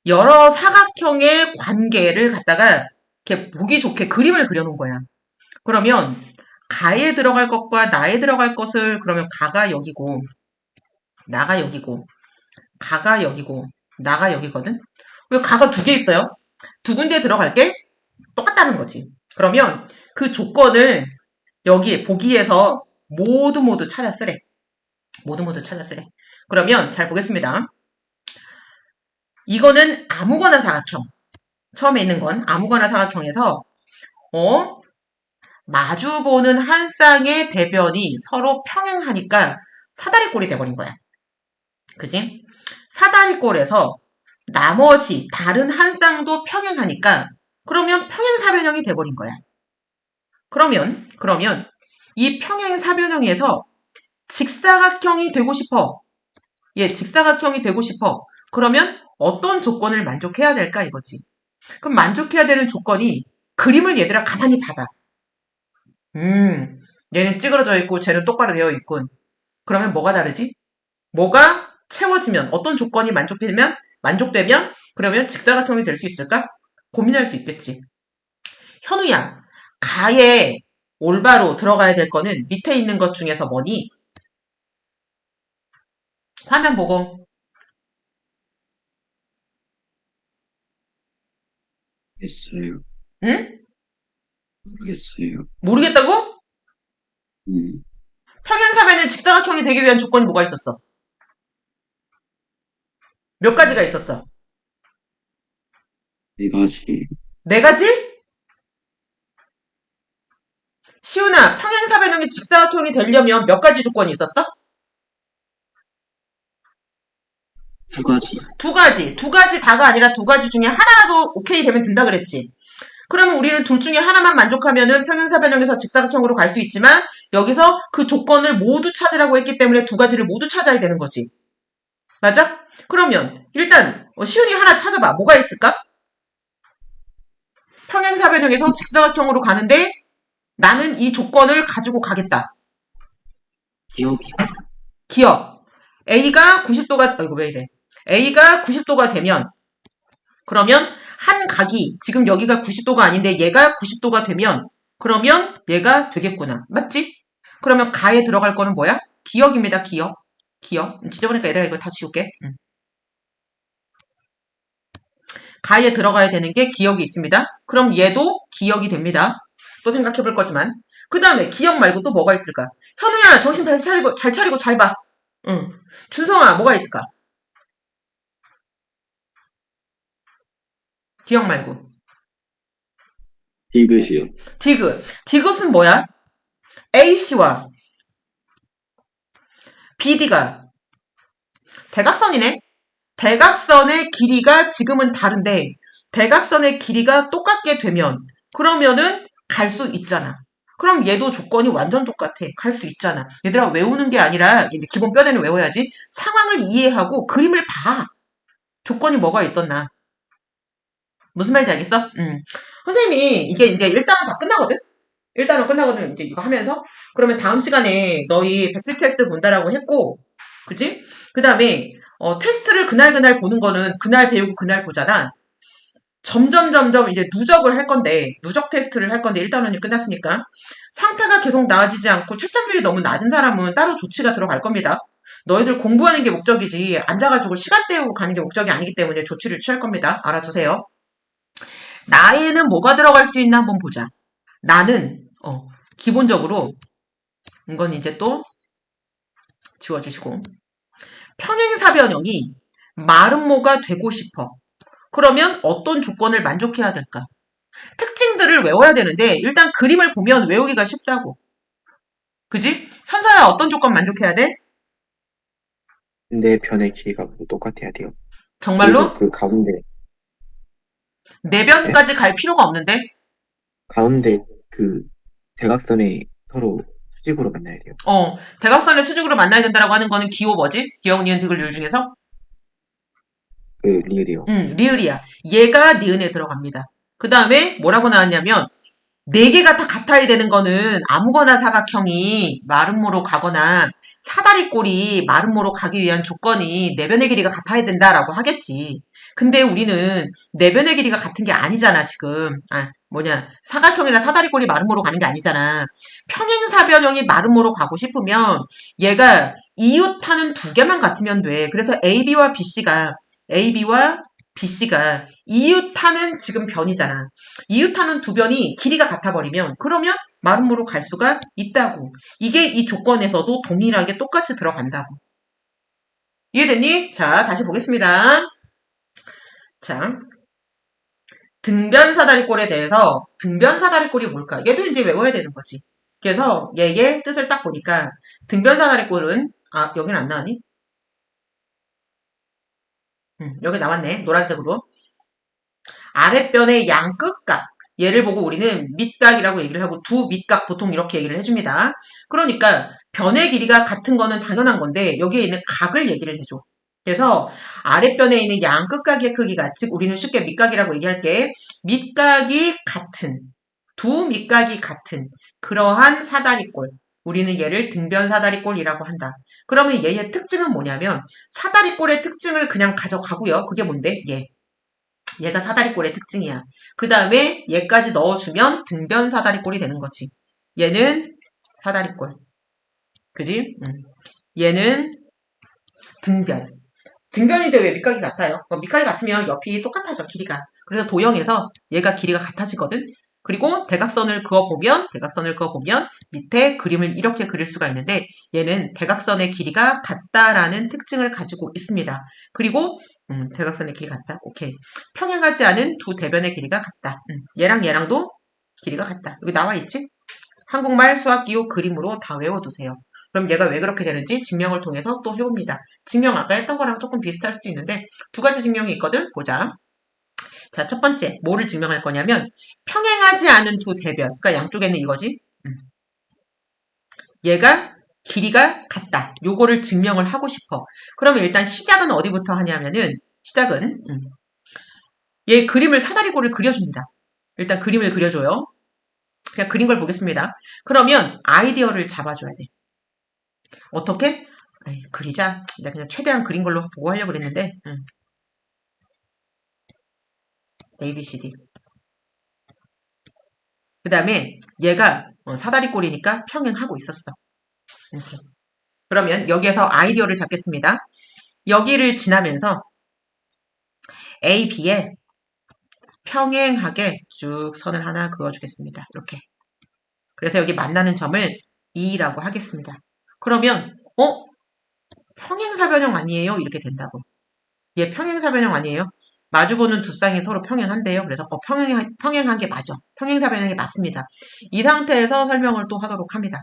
여러 사각형의 관계를 갖다가 이렇게 보기 좋게 그림을 그려놓은 거야. 그러면 가에 들어갈 것과 나에 들어갈 것을 그러면 가가 여기고 나가 여기고 가가 여기고 나가 여기거든. 왜 가가 두 개 있어요? 두 군데 들어갈게 똑같다는 거지. 그러면 그 조건을 여기 보기에서 모두 찾아 쓰래. 모두 찾아 쓰래. 그러면 잘 보겠습니다. 이거는 아무거나 사각형. 처음에 있는 건 아무거나 사각형에서 마주보는 한 쌍의 대변이 서로 평행하니까 사다리꼴이 돼버린 거야. 그지? 사다리꼴에서 나머지 다른 한 쌍도 평행하니까 그러면 평행사변형이 돼버린 거야. 그러면 이 평행사변형에서 직사각형이 되고 싶어. 직사각형이 되고 싶어. 그러면 어떤 조건을 만족해야 될까 이거지. 그럼 만족해야 되는 조건이 그림을 얘들아 가만히 봐봐. 얘는 찌그러져 있고 쟤는 똑바로 되어 있군. 그러면 뭐가 다르지? 뭐가 채워지면 어떤 조건이 만족되면 그러면 직사각형이 될 수 있을까? 고민할 수 있겠지. 현우야, 가에 올바로 들어가야 될 거는 밑에 있는 것 중에서 뭐니? 화면 보고. 모르겠어요. 응? 모르겠어요. 모르겠다고? 음, 평행사변은 직사각형이 되기 위한 조건이 뭐가 있었어? 몇 가지가 있었어? 네 가지. 네 가지? 시훈아, 평행사변형이 직사각형이 되려면 몇 가지 조건이 있었어? 두 가지. 두 가지. 두 가지 다가 아니라 두 가지 중에 하나라도 오케이 되면 된다 그랬지. 그러면 우리는 둘 중에 하나만 만족하면은 평행사변형에서 직사각형으로 갈 수 있지만 여기서 그 조건을 모두 찾으라고 했기 때문에 두 가지를 모두 찾아야 되는 거지. 맞아? 그러면 일단 시훈이 하나 찾아봐. 뭐가 있을까? 평행사변형에서 직사각형으로 가는데 나는 이 조건을 가지고 가겠다. 기억이. 기억. A가 90도가 이거 왜 이래? A가 90도가 되면 그러면 한 각이 지금 여기가 90도가 아닌데 얘가 90도가 되면 그러면 얘가 되겠구나. 맞지? 그러면 가에 들어갈 거는 뭐야? 기억입니다. 기억. 지저분하니까 얘들아 이거 다 지울게. 가에 들어가야 되는 게 기억이 있습니다. 그럼 얘도 기억이 됩니다. 또 생각해 볼 거지만 그 다음에 기억 말고 또 뭐가 있을까? 현우야 정신 잘 차리고 잘 봐. 준성아 뭐가 있을까? 기억 말고. 디귿이요. 디귿은 뭐야? AC와 BD가 대각선이네. 대각선의 길이가 지금은 다른데 대각선의 길이가 똑같게 되면 그러면은 갈 수 있잖아. 그럼 얘도 조건이 완전 똑같아. 갈 수 있잖아. 얘들아 외우는 게 아니라 이제 기본 뼈대는 외워야지. 상황을 이해하고 그림을 봐. 조건이 뭐가 있었나. 무슨 말인지 알겠어? 선생님이 이게 이제 1단은 다 끝나거든? 1단은 끝나거든. 이제 이거 하면서. 그러면 다음 시간에 너희 백지 테스트 본다라고 했고, 그치? 그 다음에, 테스트를 그날 보는 거는 그날 배우고 그날 보잖아. 점점 이제 누적을 할 건데, 누적 테스트를 할 건데, 1단원이 끝났으니까. 상태가 계속 나아지지 않고 채점률이 너무 낮은 사람은 따로 조치가 들어갈 겁니다. 너희들 공부하는 게 목적이지, 앉아가지고 시간 때우고 가는 게 목적이 아니기 때문에 조치를 취할 겁니다. 알아두세요. 나에는 뭐가 들어갈 수 있나 한번 보자. 나는, 기본적으로, 이건 이제 또 지워주시고. 평행사변형이 마름모가 되고 싶어. 그러면 어떤 조건을 만족해야 될까? 특징들을 외워야 되는데 일단 그림을 보면 외우기가 쉽다고. 그지? 현서야 어떤 조건 만족해야 돼? 내 편의 길이가 모두 똑같아야 돼요. 그리고 정말로? 그 가운데, 네? 내변까지 갈 필요가 없는데? 가운데 그 대각선에 서로 수직으로 만나야 돼요. 대각선의 수직으로 만나야 된다라고 하는 거는 기호 뭐지? 기억, 니은, 디귿, 율 중에서? 그 리을이요. 리을이야. 얘가 니은에 들어갑니다. 그 다음에 뭐라고 나왔냐면 네 개가 다 같아야 되는 거는 아무거나 사각형이 마름모로 가거나 사다리꼴이 마름모로 가기 위한 조건이 내변의 길이가 같아야 된다라고 하겠지. 근데 우리는 내변의 길이가 같은 게 아니잖아, 지금. 사각형이나 사다리꼴이 마름모로 가는 게 아니잖아. 평행사변형이 마름모로 가고 싶으면 얘가 이웃하는 두 개만 같으면 돼. 그래서 AB와 BC가 이웃하는 지금 변이잖아. 이웃하는 두 변이 길이가 같아버리면 그러면 마름모로 갈 수가 있다고. 이게 이 조건에서도 동일하게 똑같이 들어간다고. 이해됐니? 자, 다시 보겠습니다. 자, 등변사다리꼴에 대해서 등변사다리꼴이 뭘까? 얘도 이제 외워야 되는 거지. 그래서 얘의 뜻을 딱 보니까 등변사다리꼴은 여긴 안 나왔니? 여기 나왔네. 노란색으로. 아랫변의 양끝각. 얘를 보고 우리는 밑각이라고 얘기를 하고 두 밑각 보통 이렇게 얘기를 해줍니다. 그러니까 변의 길이가 같은 거는 당연한 건데 여기에 있는 각을 얘기를 해줘. 그래서 아랫변에 있는 양끝각의 크기가 즉 우리는 쉽게 밑각이라고 얘기할게. 밑각이 같은 두 밑각이 같은 그러한 사다리꼴. 우리는 얘를 등변사다리꼴이라고 한다. 그러면 얘의 특징은 뭐냐면 사다리꼴의 특징을 그냥 가져가고요. 그게 뭔데? 얘가 사다리꼴의 특징이야. 그 다음에 얘까지 넣어주면 등변 사다리꼴이 되는 거지. 얘는 사다리꼴. 그지? 얘는 등변. 등변인데 왜 밑각이 같아요? 밑각이 같으면 옆이 똑같아져, 길이가. 그래서 도형에서 얘가 길이가 같아지거든? 그리고 대각선을 그어보면 밑에 그림을 이렇게 그릴 수가 있는데 얘는 대각선의 길이가 같다라는 특징을 가지고 있습니다. 그리고 대각선의 길이 같다. 오케이. 평행하지 않은 두 대변의 길이가 같다. 얘랑 얘랑도 길이가 같다. 여기 나와 있지? 한국말, 수학, 기호, 그림으로 다 외워두세요. 그럼 얘가 왜 그렇게 되는지 증명을 통해서 또 해봅니다. 증명 아까 했던 거랑 조금 비슷할 수도 있는데 두 가지 증명이 있거든? 보자. 자, 첫 번째, 뭐를 증명할 거냐면 평행하지 않은 두 대변, 그러니까 양쪽에는 이거지. 얘가 길이가 같다. 요거를 증명을 하고 싶어. 그러면 일단 시작은 어디부터 하냐면은 시작은 얘 그림을 사다리꼴을 그려줍니다. 일단 그림을 그려줘요. 그냥 그린 걸 보겠습니다. 그러면 아이디어를 잡아줘야 돼. 어떻게? 그리자. 내가 그냥 최대한 그린 걸로 보고 하려고 그랬는데 ABCD. 그 다음에 얘가 사다리꼴이니까 평행하고 있었어. 이렇게. 그러면 여기에서 아이디어를 잡겠습니다. 여기를 지나면서 A, B에 평행하게 쭉 선을 하나 그어주겠습니다. 이렇게. 그래서 여기 만나는 점을 E라고 하겠습니다. 그러면 평행사변형 아니에요? 이렇게 된다고. 얘 평행사변형 아니에요? 마주보는 두 쌍이 서로 평행한대요. 그래서 평행한 게 맞아. 평행사변형이 맞습니다. 이 상태에서 설명을 또 하도록 합니다.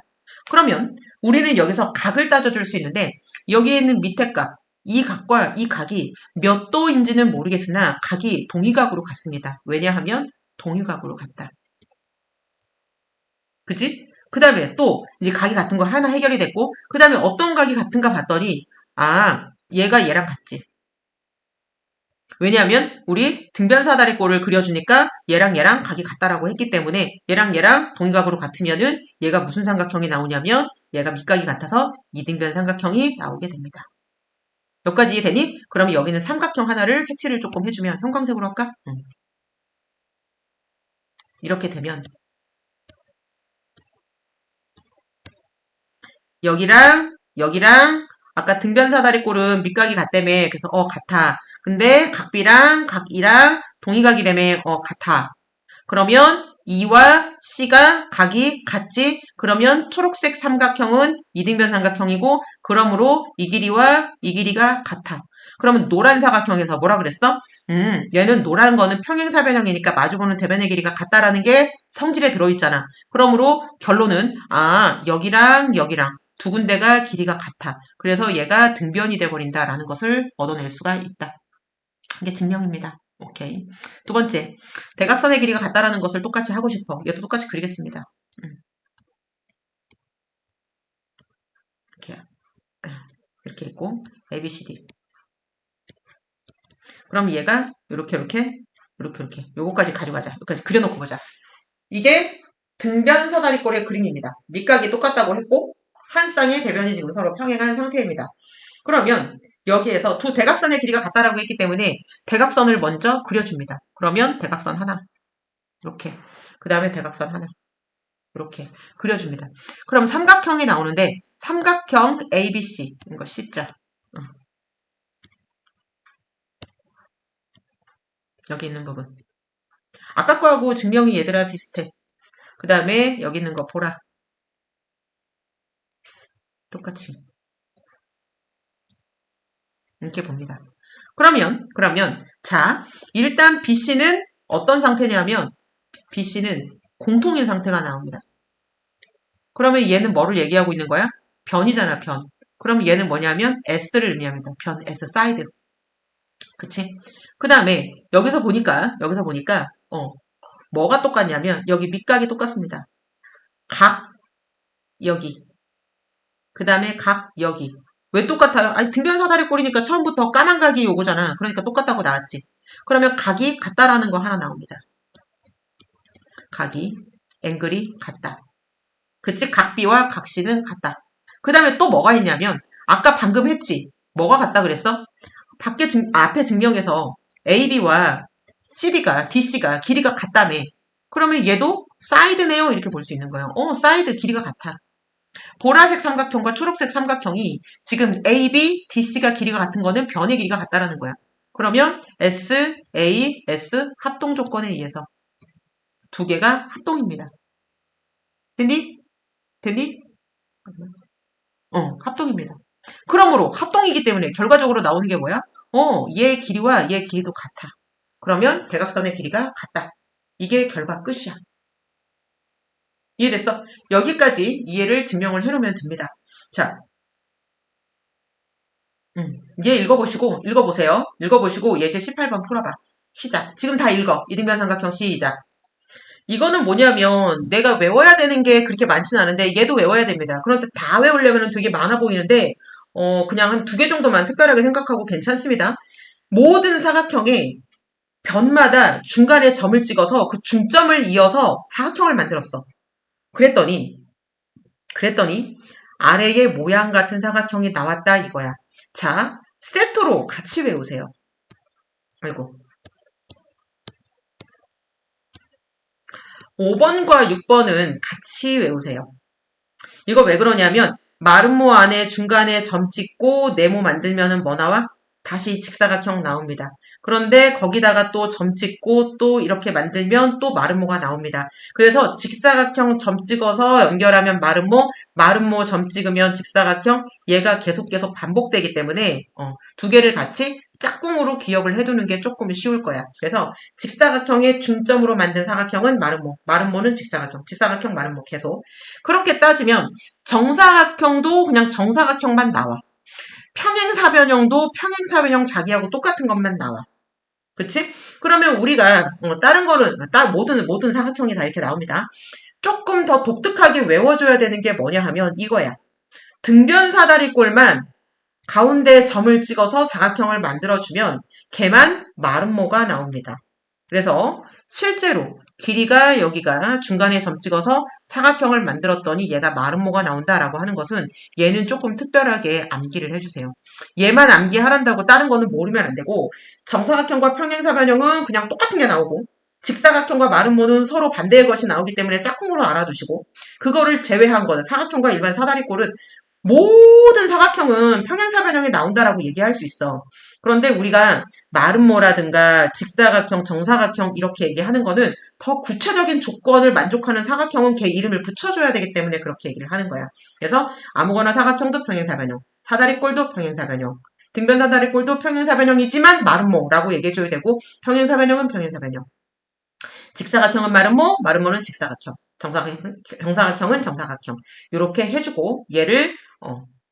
그러면 우리는 여기서 각을 따져줄 수 있는데 여기에 있는 밑에 각, 이 각과 이 각이 몇 도인지는 모르겠으나 각이 동위각으로 같습니다. 왜냐하면 동위각으로 같다. 그치? 그 다음에 또 이제 각이 같은 거 하나 해결이 됐고 그 다음에 어떤 각이 같은가 봤더니 얘가 얘랑 같지. 왜냐하면 우리 등변사다리꼴을 그려주니까 얘랑 각이 같다라고 했기 때문에 얘랑 동위각으로 같으면은 얘가 무슨 삼각형이 나오냐면 얘가 밑각이 같아서 이등변 삼각형이 나오게 됩니다. 여기까지 이해되니? 그러면 여기는 삼각형 하나를 색칠을 조금 해주면 형광색으로 할까? 이렇게 되면 여기랑 아까 등변사다리꼴은 밑각이 같다며. 그래서 같아. 근데 각B랑 각E랑 동의각이라며. 같아. 그러면 E와 C가 각이 같지? 그러면 초록색 삼각형은 이등변 삼각형이고 그러므로 이 길이와 이 길이가 같아. 그러면 노란 사각형에서 뭐라 그랬어? 얘는 노란 거는 평행사변형이니까 마주보는 대변의 길이가 같다라는 게 성질에 들어있잖아. 그러므로 결론은 여기랑 여기랑 두 군데가 길이가 같아. 그래서 얘가 등변이 돼버린다라는 것을 얻어낼 수가 있다. 이게 증명입니다. 오케이. 두 번째, 대각선의 길이가 같다라는 것을 똑같이 하고 싶어. 얘도 똑같이 그리겠습니다. 이렇게 있고 A, B, C, D. 그럼 얘가 이렇게 요거까지 가져가자. 여기까지 그려놓고 보자. 이게 등변사다리꼴의 그림입니다. 밑각이 똑같다고 했고 한 쌍의 대변이 지금 서로 평행한 상태입니다. 그러면 여기에서 두 대각선의 길이가 같다라고 했기 때문에 대각선을 먼저 그려줍니다. 그러면 대각선 하나 이렇게, 그 다음에 대각선 하나 이렇게 그려줍니다. 그럼 삼각형이 나오는데 삼각형 ABC, 이거 C자. 여기 있는 부분. 아까 거하고 증명이 얘들아 비슷해. 그 다음에 여기 있는 거 보라. 똑같이. 이렇게 봅니다. 그러면 자, 일단 BC는 어떤 상태냐면 BC는 공통인 상태가 나옵니다. 그러면 얘는 뭐를 얘기하고 있는 거야? 변이잖아, 변. 그럼 얘는 뭐냐면 S를 의미합니다. 변, S 사이드. 그치? 그 다음에 여기서 보니까 뭐가 똑같냐면 여기 밑각이 똑같습니다. 각 여기, 그 다음에 각 여기. 왜 똑같아요? 아니 등변사다리꼴이니까 처음부터 까만 각이 요거잖아. 그러니까 똑같다고 나왔지. 그러면 각이 같다라는 거 하나 나옵니다. 각이 앵글이 같다. 그치? 각 B와 각 C는 같다. 그 다음에 또 뭐가 있냐면 아까 방금 했지. 뭐가 같다 그랬어? 앞에 증명에서 AB와 CD가 DC가 길이가 같다며. 그러면 얘도 사이드네요. 이렇게 볼 수 있는 거예요. 사이드 길이가 같아. 보라색 삼각형과 초록색 삼각형이 지금 AB, DC가 길이가 같은 거는 변의 길이가 같다라는 거야. 그러면 S, A, S 합동 조건에 의해서 두 개가 합동입니다. 됐니? 합동입니다. 그러므로 합동이기 때문에 결과적으로 나오는 게 뭐야? 얘 길이와 얘 길이도 같아. 그러면 대각선의 길이가 같다. 이게 결과 끝이야. 이해됐어? 여기까지 이해를 증명을 해놓으면 됩니다. 자, 얘 읽어보세요. 읽어보시고 예제 18번 풀어봐. 시작. 지금 다 읽어. 이등변 삼각형 시작. 이거는 뭐냐면 내가 외워야 되는 게 그렇게 많지는 않은데 얘도 외워야 됩니다. 그런데 다 외우려면 되게 많아 보이는데 그냥 한 2개 정도만 특별하게 생각하고 괜찮습니다. 모든 사각형에 변마다 중간에 점을 찍어서 그 중점을 이어서 사각형을 만들었어. 그랬더니 아래에 모양 같은 사각형이 나왔다 이거야. 자, 세트로 같이 외우세요. 아이고. 5번과 6번은 같이 외우세요. 이거 왜 그러냐면 마름모 안에 중간에 점 찍고 네모 만들면은 뭐 나와? 다시 직사각형 나옵니다. 그런데 거기다가 또 점 찍고 또 이렇게 만들면 또 마름모가 나옵니다. 그래서 직사각형 점 찍어서 연결하면 마름모 점 찍으면 직사각형, 얘가 계속 반복되기 때문에 두 개를 같이 짝꿍으로 기억을 해두는 게 조금 쉬울 거야. 그래서 직사각형의 중점으로 만든 사각형은 마름모는 직사각형 마름모 계속. 그렇게 따지면 정사각형도 그냥 정사각형만 나와. 평행사변형도 평행사변형 자기하고 똑같은 것만 나와. 그치? 그러면 우리가 다른 거는 모든 사각형이 다 이렇게 나옵니다. 조금 더 독특하게 외워줘야 되는 게 뭐냐 하면 이거야. 등변사다리꼴만 가운데 점을 찍어서 사각형을 만들어주면 걔만 마름모가 나옵니다. 그래서 실제로 길이가 여기가 중간에 점 찍어서 사각형을 만들었더니 얘가 마름모가 나온다라고 하는 것은 얘는 조금 특별하게 암기를 해주세요. 얘만 암기하란다고 다른 거는 모르면 안 되고 정사각형과 평행사변형은 그냥 똑같은 게 나오고 직사각형과 마름모는 서로 반대의 것이 나오기 때문에 짝꿍으로 알아두시고 그거를 제외한 거는 사각형과 일반 사다리꼴은 모든 사각형은 평행사변형에 나온다라고 얘기할 수 있어. 그런데 우리가 마름모라든가 직사각형, 정사각형 이렇게 얘기하는 거는 더 구체적인 조건을 만족하는 사각형은 걔 이름을 붙여줘야 되기 때문에 그렇게 얘기를 하는 거야. 그래서 아무거나 사각형도 평행사변형, 사다리꼴도 평행사변형, 등변사다리꼴도 평행사변형이지만 마름모라고 얘기해줘야 되고 평행사변형은 평행사변형. 직사각형은 마름모, 마름모는 직사각형, 정사각형은 정사각형. 이렇게 해주고 얘를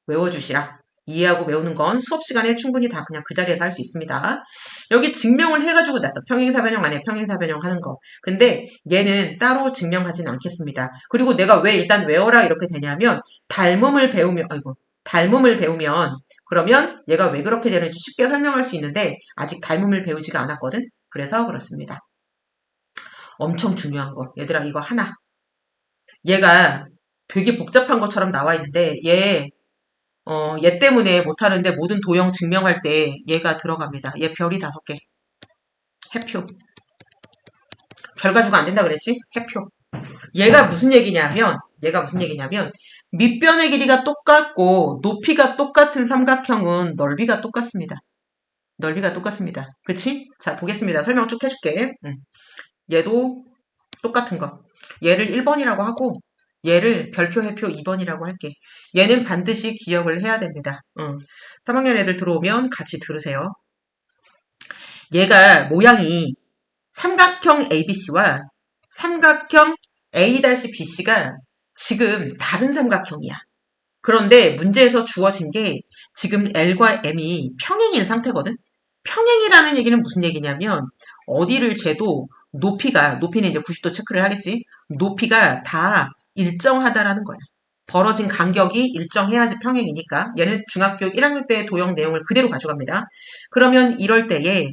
외워주시라. 이해하고 외우는 건 수업 시간에 충분히 다 그냥 그 자리에서 할 수 있습니다. 여기 증명을 해가지고 냈어. 평행사변형 안에 평행사변형 하는 거. 근데 얘는 따로 증명하진 않겠습니다. 그리고 내가 왜 일단 외워라 이렇게 되냐면 닮음을 배우면 그러면 얘가 왜 그렇게 되는지 쉽게 설명할 수 있는데 아직 닮음을 배우지가 않았거든. 그래서 그렇습니다. 엄청 중요한 거. 얘들아 이거 하나. 얘가 되게 복잡한 것처럼 나와 있는데 얘 때문에 못하는데 모든 도형 증명할 때 얘가 들어갑니다. 얘 별이 5개. 해표. 별 가지고 안 된다 그랬지? 해표. 얘가 무슨 얘기냐면 밑변의 길이가 똑같고 높이가 똑같은 삼각형은 넓이가 똑같습니다. 넓이가 똑같습니다. 그치? 자 보겠습니다. 설명 쭉 해줄게. 얘도 똑같은 거. 얘를 1번이라고 하고 얘를 별표, 해표 2번이라고 할게. 얘는 반드시 기억을 해야 됩니다. 3학년 애들 들어오면 같이 들으세요. 얘가 모양이 삼각형 ABC와 삼각형 A-BC가 지금 다른 삼각형이야. 그런데 문제에서 주어진 게 지금 L과 M이 평행인 상태거든? 평행이라는 얘기는 무슨 얘기냐면 어디를 재도 높이는 이제 90도 체크를 하겠지? 높이가 다 일정하다라는 거야. 벌어진 간격이 일정해야지 평행이니까. 얘는 중학교 1학년 때 도형 내용을 그대로 가져갑니다. 그러면 이럴 때에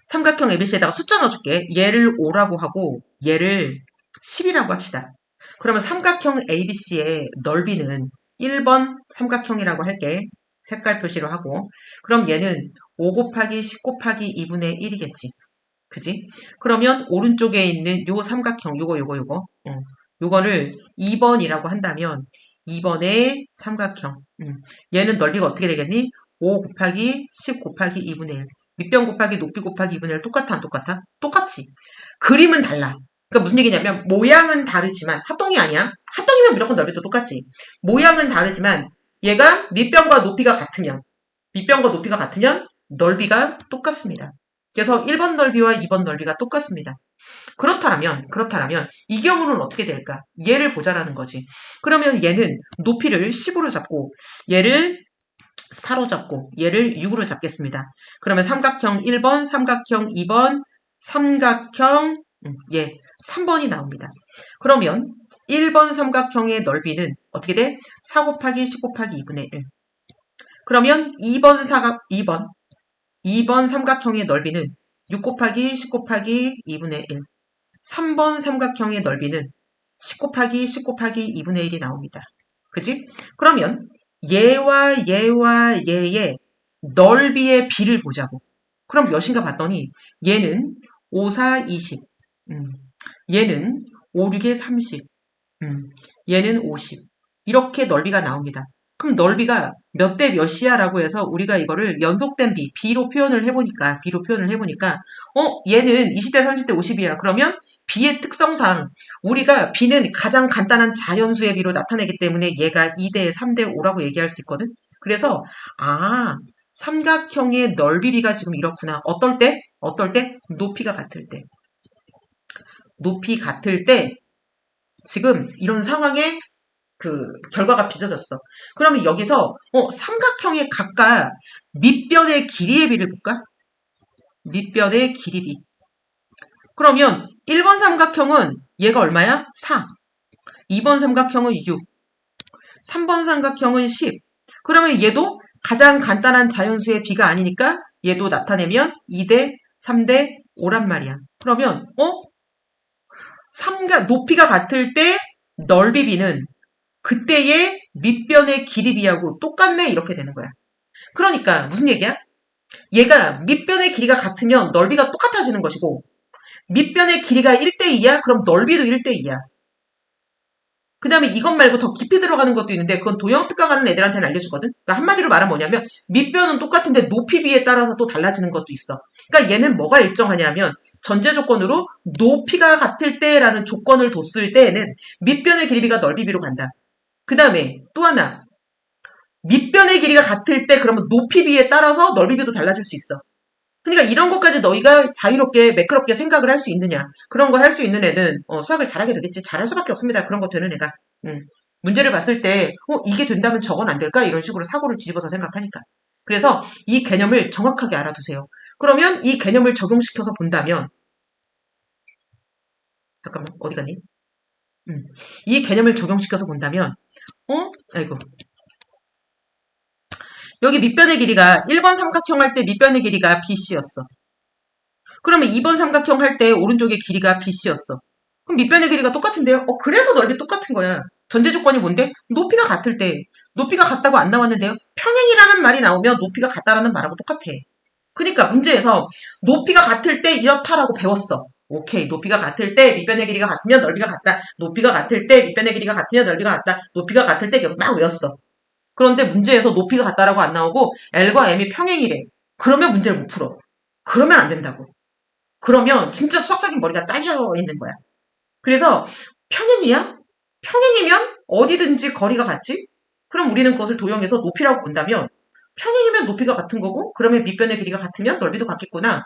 삼각형 ABC에다가 숫자 넣어줄게. 얘를 5라고 하고 얘를 10이라고 합시다. 그러면 삼각형 ABC의 넓이는 1번 삼각형이라고 할게. 색깔 표시로 하고. 그럼 얘는 5 곱하기 10 곱하기 2분의 1이겠지. 그지? 그러면 오른쪽에 있는 요 삼각형, 요거를 2번이라고 한다면 2번의 삼각형. 얘는 넓이가 어떻게 되겠니? 5 곱하기 10 곱하기 2분의 1. 밑변 곱하기 높이 곱하기 2분의 1 똑같아 안 똑같아? 똑같지. 그림은 달라. 그러니까 무슨 얘기냐면 모양은 다르지만 합동이 아니야. 합동이면 무조건 넓이도 똑같지. 모양은 다르지만 얘가 밑변과 높이가 같으면 넓이가 똑같습니다. 그래서 1번 넓이와 2번 넓이가 똑같습니다. 그렇다면 이 경우는 어떻게 될까? 얘를 보자라는 거지. 그러면 얘는 높이를 10으로 잡고 얘를 4로 잡고 얘를 6으로 잡겠습니다. 그러면 삼각형 1번, 삼각형 2번, 삼각형 3번이 나옵니다. 그러면 1번 삼각형의 넓이는 어떻게 돼? 4 곱하기 10 곱하기 2분의 1. 그러면 2번 삼각형의 넓이는 6 곱하기 10 곱하기 2분의 1. 3번 삼각형의 넓이는 10 곱하기 10 곱하기 2분의 1이 나옵니다. 그치? 그러면 얘와 얘의 넓이의 비를 보자고. 그럼 몇인가 봤더니 얘는 5, 4, 20. 얘는 5, 6에 30. 얘는 50. 이렇게 넓이가 나옵니다. 그럼 넓이가 몇 대 몇이야 라고 해서 우리가 이거를 연속된 B로 표현을 해보니까 얘는 20대 30대 50이야. 그러면 B의 특성상 우리가 B는 가장 간단한 자연수의 B로 나타내기 때문에 얘가 2대 3대 5라고 얘기할 수 있거든. 그래서 삼각형의 넓이 B가 지금 이렇구나. 어떨 때? 높이가 같을 때. 높이 같을 때 지금 이런 상황에 그 결과가 빚어졌어. 그러면 여기서 삼각형의 각각 밑변의 길이의 비를 볼까? 밑변의 길이 비. 그러면 1번 삼각형은 얘가 얼마야? 4. 2번 삼각형은 6. 3번 삼각형은 10. 그러면 얘도 가장 간단한 자연수의 비가 아니니까 얘도 나타내면 2대 3대 5란 말이야. 그러면 높이가 같을 때 넓이 비는 그때의 밑변의 길이 비하고 똑같네 이렇게 되는 거야. 그러니까 무슨 얘기야? 얘가 밑변의 길이가 같으면 넓이가 똑같아지는 것이고 밑변의 길이가 1대2야? 그럼 넓이도 1대2야. 그 다음에 이것 말고 더 깊이 들어가는 것도 있는데 그건 도형 특강하는 애들한테는 알려주거든. 그러니까 한마디로 말하면 뭐냐면 밑변은 똑같은데 높이 비에 따라서 또 달라지는 것도 있어. 그러니까 얘는 뭐가 일정하냐면 전제 조건으로 높이가 같을 때라는 조건을 뒀을 때에는 밑변의 길이가 넓이 비로 간다. 그 다음에 또 하나 밑변의 길이가 같을 때 그러면 높이 비에 따라서 넓이 비도 달라질 수 있어. 그러니까 이런 것까지 너희가 자유롭게 매끄럽게 생각을 할 수 있느냐. 그런 걸 할 수 있는 애는 수학을 잘하게 되겠지. 잘할 수밖에 없습니다. 그런 거 되는 애가. 문제를 봤을 때 이게 된다면 저건 안 될까? 이런 식으로 사고를 뒤집어서 생각하니까. 그래서 이 개념을 정확하게 알아두세요. 그러면 이 개념을 적용시켜서 본다면 잠깐만 어디 갔니? 이 개념을 적용시켜서 본다면 아이고 여기 밑변의 길이가 1번 삼각형 할 때 밑변의 길이가 BC였어. 그러면 2번 삼각형 할 때 오른쪽의 길이가 BC였어. 그럼 밑변의 길이가 똑같은데요? 그래서 넓이 똑같은 거야. 전제 조건이 뭔데? 높이가 같을 때. 높이가 같다고 안 나왔는데요? 평행이라는 말이 나오면 높이가 같다라는 말하고 똑같아. 그러니까 문제에서 높이가 같을 때 이렇다라고 배웠어. 오케이. 높이가 같을 때 밑변의 길이가 같으면 넓이가 같다. 높이가 같을 때 밑변의 길이가 같으면 넓이가 같다. 높이가 같을 때 막 외웠어. 그런데 문제에서 높이가 같다라고 안 나오고 L과 M이 평행이래. 그러면 문제를 못 풀어. 그러면 안 된다고. 그러면 진짜 수학적인 머리가 딸려 있는 거야. 그래서 평행이야? 평행이면 어디든지 거리가 같지? 그럼 우리는 그것을 도형해서 높이라고 본다면 평행이면 높이가 같은 거고 그러면 밑변의 길이가 같으면 넓이도 같겠구나.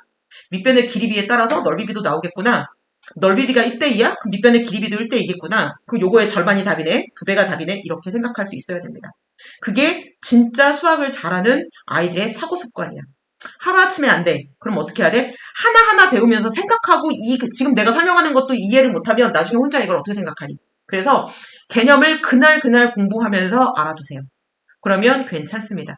밑변의 길이비에 따라서 넓이비도 나오겠구나. 넓이비가 1대2야? 그럼 밑변의 길이비도 1대2겠구나. 그럼 요거의 절반이 답이네. 2배가 답이네. 이렇게 생각할 수 있어야 됩니다. 그게 진짜 수학을 잘하는 아이들의 사고 습관이야. 하루아침에 안 돼. 그럼 어떻게 해야 돼? 하나하나 배우면서 생각하고 지금 내가 설명하는 것도 이해를 못하면 나중에 혼자 이걸 어떻게 생각하니? 그래서 개념을 그날 공부하면서 알아두세요. 그러면 괜찮습니다.